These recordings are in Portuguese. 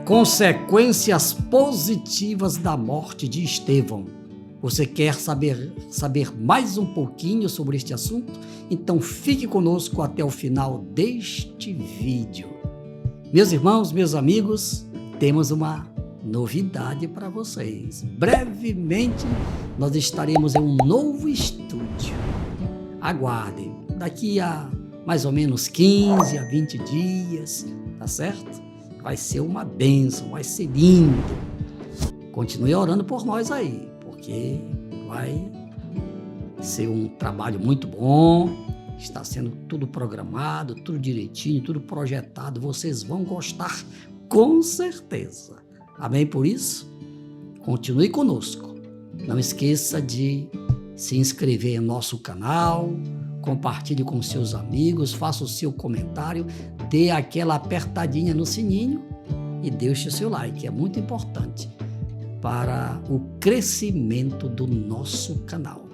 Consequências positivas da morte de Estevão. Você quer saber mais um pouquinho sobre este assunto? Então fique conosco até o final deste vídeo. Meus irmãos, meus amigos, temos uma novidade para vocês. Brevemente nós estaremos em um novo estúdio. Aguardem, daqui a mais ou menos 15 a 20 dias, tá certo? Vai ser uma bênção, vai ser lindo. Continue orando por nós aí, porque vai ser um trabalho muito bom. Está sendo tudo programado, tudo direitinho, tudo projetado. Vocês vão gostar com certeza. Amém? Por isso, continue conosco. Não esqueça de se inscrever em nosso canal, compartilhe com seus amigos, faça o seu comentário, dê aquela apertadinha no sininho e deixe o seu like, é muito importante para o crescimento do nosso canal.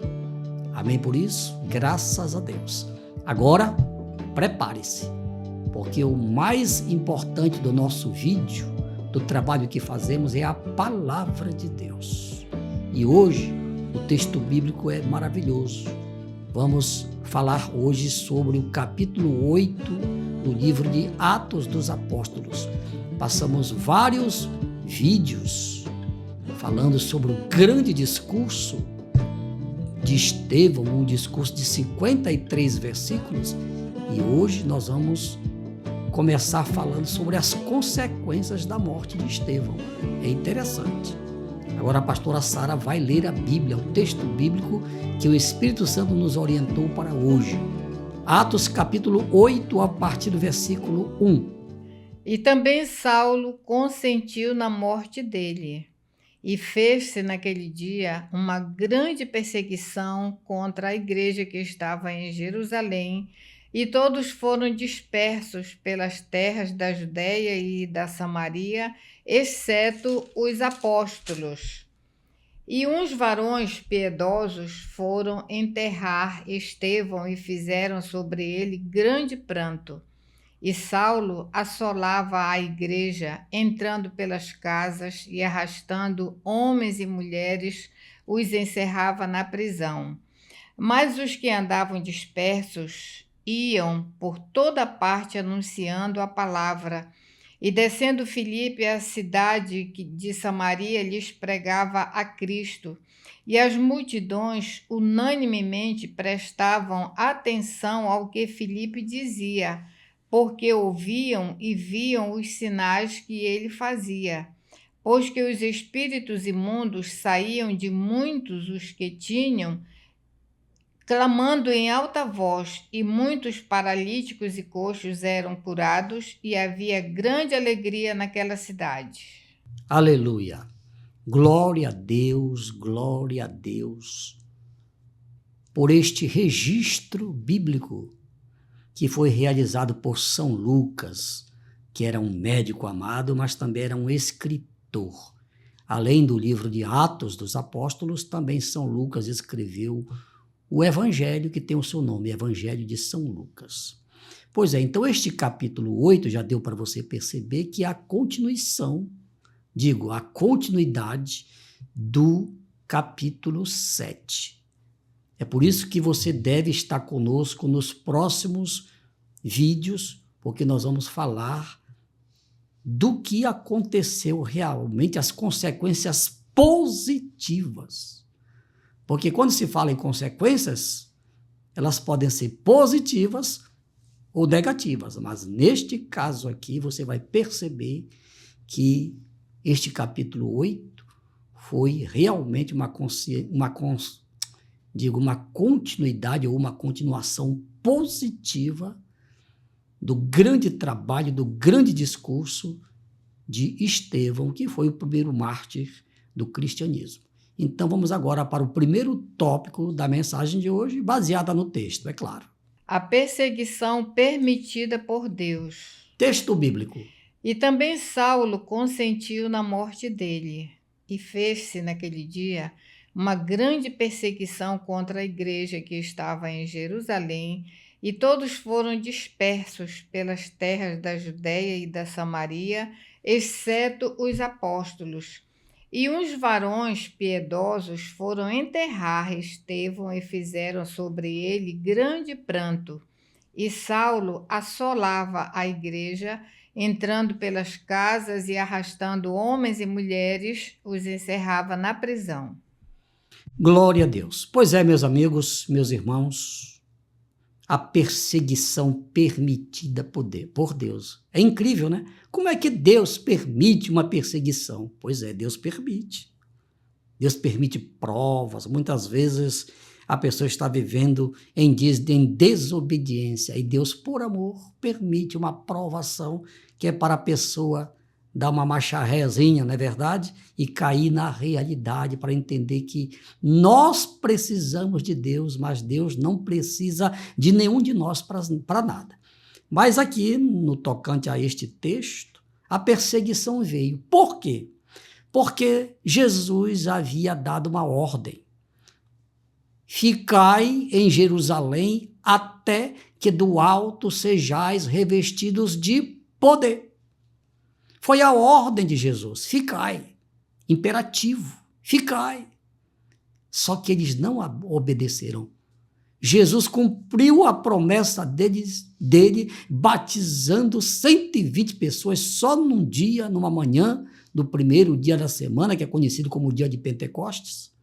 Amém por isso? Graças a Deus. Agora, prepare-se, porque o mais importante do nosso vídeo, do trabalho que fazemos, é a palavra de Deus. E hoje, o texto bíblico é maravilhoso. Vamos falar hoje sobre o capítulo 8 do livro de Atos dos Apóstolos. Passamos vários vídeos falando sobre o grande discurso de Estevão, um discurso de 53 versículos, e hoje nós vamos começar falando sobre as consequências da morte de Estevão. É interessante. Agora a pastora Sara vai ler a Bíblia, o texto bíblico que o Espírito Santo nos orientou para hoje. Atos capítulo 8, a partir do versículo 1. E também Saulo consentiu na morte dele, e fez-se naquele dia uma grande perseguição contra a igreja que estava em Jerusalém, e todos foram dispersos pelas terras da Judéia e da Samaria, exceto os apóstolos. E uns varões piedosos foram enterrar Estevão e fizeram sobre ele grande pranto. E Saulo assolava a igreja, entrando pelas casas e arrastando homens e mulheres, os encerrava na prisão. Mas os que andavam dispersos iam por toda parte anunciando a palavra. E descendo Filipe à cidade de Samaria, lhes pregava a Cristo. E as multidões unanimemente prestavam atenção ao que Filipe dizia, porque ouviam e viam os sinais que ele fazia. Pois que os espíritos imundos saíam de muitos os que tinham, clamando em alta voz, e muitos paralíticos e coxos eram curados, e havia grande alegria naquela cidade. Aleluia! Glória a Deus por este registro bíblico que foi realizado por São Lucas, que era um médico amado, mas também era um escritor. Além do livro de Atos dos Apóstolos, também São Lucas escreveu o Evangelho, que tem o seu nome, Evangelho de São Lucas. Pois é, então este capítulo 8 já deu para você perceber que é a continuidade do capítulo 7. É por isso que você deve estar conosco nos próximos vídeos, porque nós vamos falar do que aconteceu realmente, as consequências positivas. Porque quando se fala em consequências, elas podem ser positivas ou negativas, mas neste caso aqui você vai perceber que este capítulo 8 foi realmente uma continuidade ou uma continuação positiva do grande trabalho, do grande discurso de Estevão, que foi o primeiro mártir do cristianismo. Então vamos agora para o primeiro tópico da mensagem de hoje, baseada no texto, é claro. A perseguição permitida por Deus. Texto bíblico. E também Saulo consentiu na morte dele, e fez-se naquele dia uma grande perseguição contra a igreja que estava em Jerusalém, e todos foram dispersos pelas terras da Judéia e da Samaria, exceto os apóstolos. E uns varões piedosos foram enterrar Estevão e fizeram sobre ele grande pranto. E Saulo assolava a igreja, entrando pelas casas e arrastando homens e mulheres, os encerrava na prisão. Glória a Deus. Pois é, meus amigos, meus irmãos, a perseguição permitida por Deus. É incrível, né? Como é que Deus permite uma perseguição? Pois é, Deus permite. Deus permite provas. Muitas vezes a pessoa está vivendo em desobediência e Deus, por amor, permite uma provação que é para a pessoa dar uma macharrézinha, não é verdade? E cair na realidade para entender que nós precisamos de Deus, mas Deus não precisa de nenhum de nós para nada. Mas aqui, no tocante a este texto, a perseguição veio. Por quê? Porque Jesus havia dado uma ordem. Ficai em Jerusalém até que do alto sejais revestidos de poder. Foi a ordem de Jesus, ficai, imperativo, ficai. Só que eles não obedeceram. Jesus cumpriu a promessa dele, batizando 120 pessoas só num dia, numa manhã, do primeiro dia da semana, que é conhecido como o dia de Pentecostes.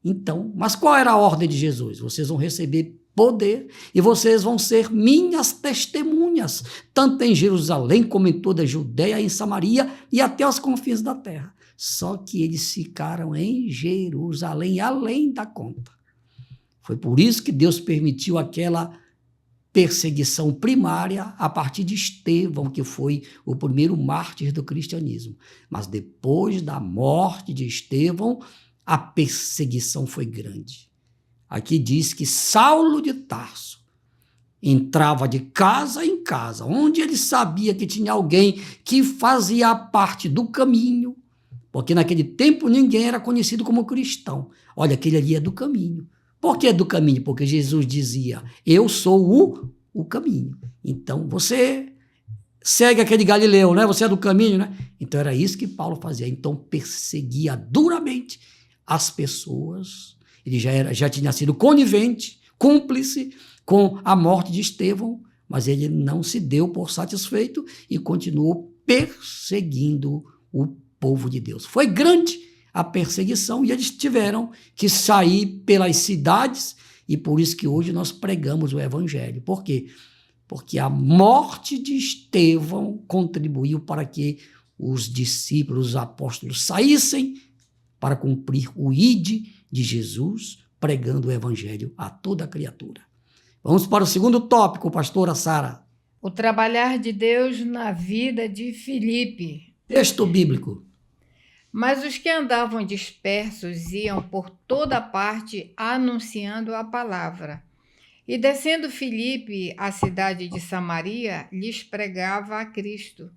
Então, mas qual era a ordem de Jesus? Vocês vão receber poder e vocês vão ser minhas testemunhas, tanto em Jerusalém como em toda a Judeia, em Samaria e até os confins da terra. Só que eles ficaram em Jerusalém, além da conta. Foi por isso que Deus permitiu aquela perseguição primária a partir de Estevão, que foi o primeiro mártir do cristianismo. Mas depois da morte de Estevão, a perseguição foi grande. Aqui diz que Saulo de Tarso entrava de casa em casa, onde ele sabia que tinha alguém que fazia parte do caminho, porque naquele tempo ninguém era conhecido como cristão. Olha, aquele ali é do caminho. Por que é do caminho? Porque Jesus dizia, eu sou o caminho. Então, você segue aquele Galileu, né? Você é do caminho, né? Então, era isso que Paulo fazia. Então, perseguia duramente as pessoas. Ele já tinha sido conivente, cúmplice com a morte de Estevão, mas ele não se deu por satisfeito e continuou perseguindo o povo de Deus. Foi grande a perseguição e eles tiveram que sair pelas cidades e por isso que hoje nós pregamos o evangelho. Por quê? Porque a morte de Estevão contribuiu para que os discípulos, os apóstolos saíssem para cumprir o ide de Jesus, pregando o evangelho a toda criatura. Vamos para o segundo tópico, pastora Sara. O trabalhar de Deus na vida de Filipe. Texto bíblico. Mas os que andavam dispersos iam por toda parte anunciando a palavra. E descendo Filipe à cidade de Samaria, lhes pregava a Cristo.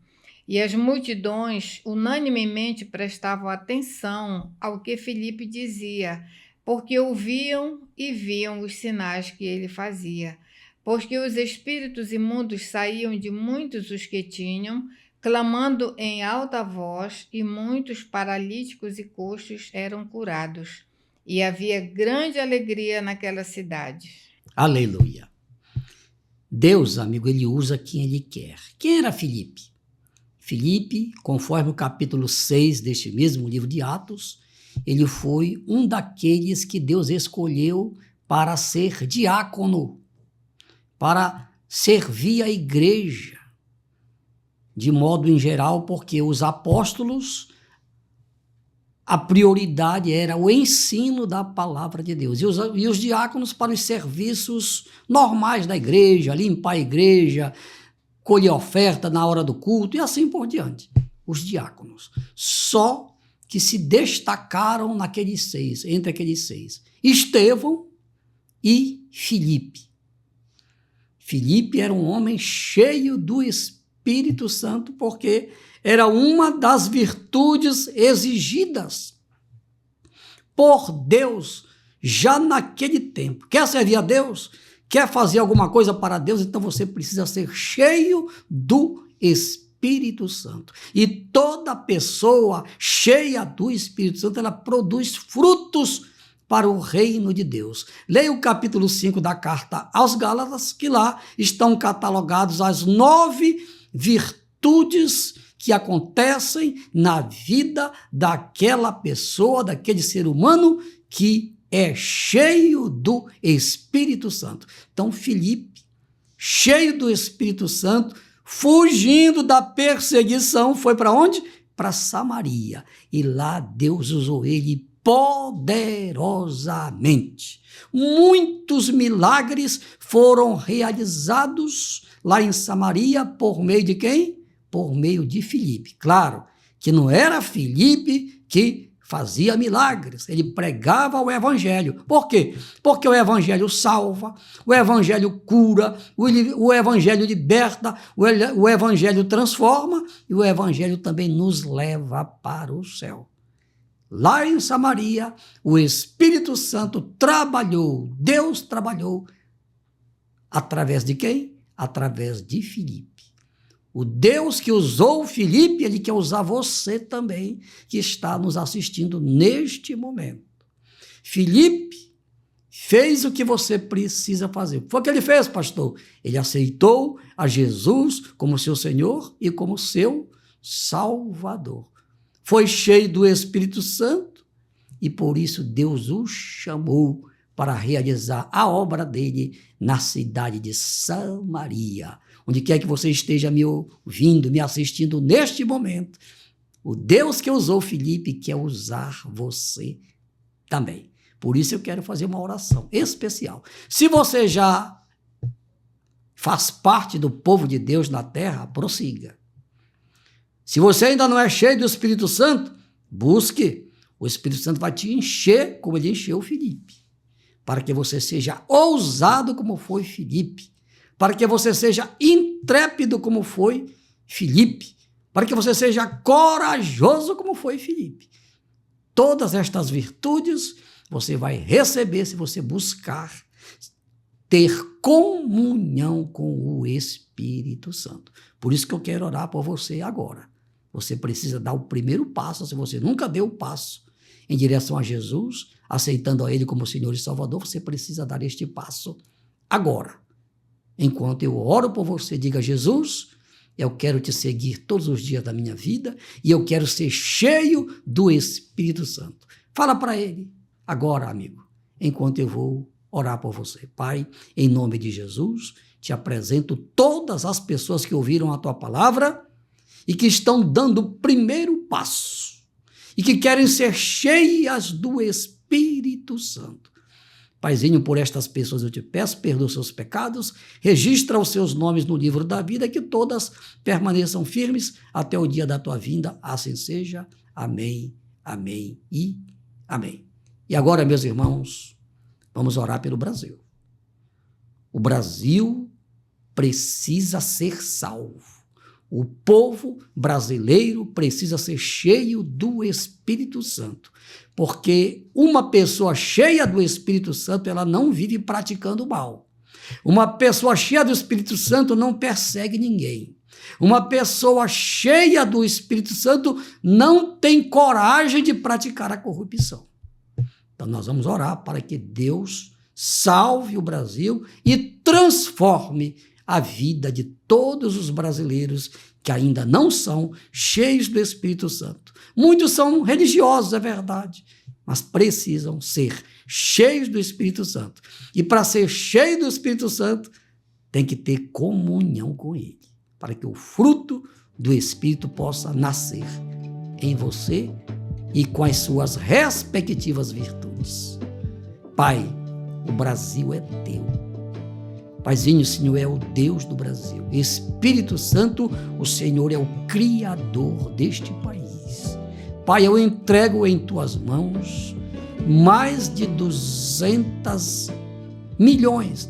E as multidões unanimemente prestavam atenção ao que Filipe dizia, porque ouviam e viam os sinais que ele fazia. Porque os espíritos imundos saíam de muitos os que tinham, clamando em alta voz, e muitos paralíticos e coxos eram curados. E havia grande alegria naquela cidade. Aleluia. Deus, amigo, ele usa quem ele quer. Quem era Filipe? Filipe, conforme o capítulo 6 deste mesmo livro de Atos, ele foi um daqueles que Deus escolheu para ser diácono, para servir a igreja, de modo em geral, porque os apóstolos, a prioridade era o ensino da palavra de Deus, e os diáconos para os serviços normais da igreja, limpar a igreja, colher oferta na hora do culto e assim por diante. Os diáconos. Só que se destacaram entre aqueles seis. Estevão e Filipe. Filipe era um homem cheio do Espírito Santo, porque era uma das virtudes exigidas por Deus já naquele tempo. Quer servir a Deus? Quer fazer alguma coisa para Deus? Então você precisa ser cheio do Espírito Espírito Santo. E toda pessoa cheia do Espírito Santo, ela produz frutos para o reino de Deus. Leia o capítulo 5 da carta aos Gálatas, que lá estão catalogados as 9 virtudes que acontecem na vida daquela pessoa, daquele ser humano que é cheio do Espírito Santo. Então, Filipe, cheio do Espírito Santo, fugindo da perseguição, foi para onde? Para Samaria. E lá Deus usou ele poderosamente. Muitos milagres foram realizados lá em Samaria por meio de quem? Por meio de Filipe. Claro que não era Filipe que fazia milagres, ele pregava o evangelho. Por quê? Porque o evangelho salva, o evangelho cura, o evangelho liberta, o evangelho transforma e o evangelho também nos leva para o céu. Lá em Samaria, o Espírito Santo trabalhou, Deus trabalhou através de quem? Através de Filipe. O Deus que usou Filipe, ele quer usar você também, que está nos assistindo neste momento. Filipe fez o que você precisa fazer. Foi o que ele fez, pastor? Ele aceitou a Jesus como seu Senhor e como seu Salvador. Foi cheio do Espírito Santo e por isso Deus o chamou para realizar a obra dele na cidade de Samaria. Onde quer que você esteja me ouvindo, me assistindo neste momento, o Deus que usou Filipe quer usar você também. Por isso eu quero fazer uma oração especial. Se você já faz parte do povo de Deus na terra, prossiga. Se você ainda não é cheio do Espírito Santo, busque. O Espírito Santo vai te encher como ele encheu Filipe, para que você seja ousado como foi Filipe, para que você seja intrépido como foi Filipe, para que você seja corajoso como foi Filipe. Todas estas virtudes você vai receber se você buscar ter comunhão com o Espírito Santo. Por isso que eu quero orar por você agora. Você precisa dar o primeiro passo, se você nunca deu o passo em direção a Jesus, aceitando a Ele como Senhor e Salvador, você precisa dar este passo agora. Enquanto eu oro por você, diga: Jesus, eu quero te seguir todos os dias da minha vida e eu quero ser cheio do Espírito Santo. Fala para Ele agora, amigo, enquanto eu vou orar por você. Pai, em nome de Jesus, te apresento todas as pessoas que ouviram a tua palavra e que estão dando o primeiro passo e que querem ser cheias do Espírito Santo. Paizinho, por estas pessoas eu te peço, perdoa os seus pecados, registra os seus nomes no livro da vida, que todas permaneçam firmes até o dia da tua vinda, assim seja. Amém, amém e amém. E agora, meus irmãos, vamos orar pelo Brasil. O Brasil precisa ser salvo. O povo brasileiro precisa ser cheio do Espírito Santo, porque uma pessoa cheia do Espírito Santo, ela não vive praticando mal. Uma pessoa cheia do Espírito Santo não persegue ninguém. Uma pessoa cheia do Espírito Santo não tem coragem de praticar a corrupção. Então nós vamos orar para que Deus salve o Brasil e transforme a vida de todos os brasileiros que ainda não são cheios do Espírito Santo. Muitos são religiosos, é verdade, mas precisam ser cheios do Espírito Santo. E para ser cheio do Espírito Santo, tem que ter comunhão com Ele, para que o fruto do Espírito possa nascer em você e com as suas respectivas virtudes. Pai, o Brasil é teu. Paizinho, o Senhor é o Deus do Brasil. Espírito Santo, o Senhor é o Criador deste país. Pai, eu entrego em tuas mãos mais de 200 milhões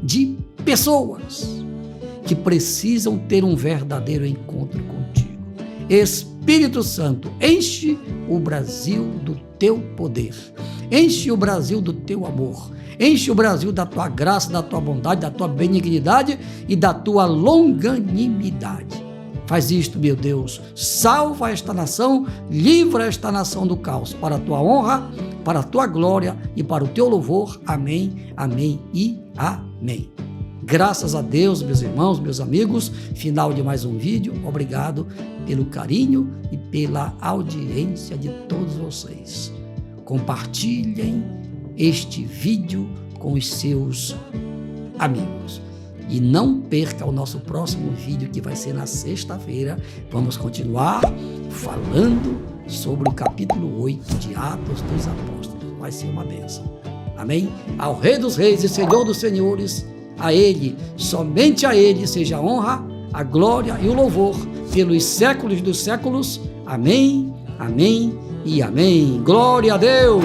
de pessoas que precisam ter um verdadeiro encontro contigo. Espírito Santo, enche o Brasil do teu poder. Enche o Brasil do teu amor. Enche o Brasil da tua graça, da tua bondade, da tua benignidade e da tua longanimidade. Faz isto, meu Deus. Salva esta nação, livra esta nação do caos, para a tua honra, para a tua glória e para o teu louvor. Amém, amém e amém. Graças a Deus, meus irmãos, meus amigos, final de mais um vídeo. Obrigado pelo carinho e pela audiência de todos vocês. Compartilhem este vídeo com os seus amigos. E não perca o nosso próximo vídeo, que vai ser na sexta-feira. Vamos continuar falando sobre o capítulo 8 de Atos dos Apóstolos. Vai ser uma bênção. Amém? Ao Rei dos Reis e Senhor dos Senhores, a Ele, somente a Ele, seja a honra, a glória e o louvor pelos séculos dos séculos. Amém, amém e amém. Glória a Deus!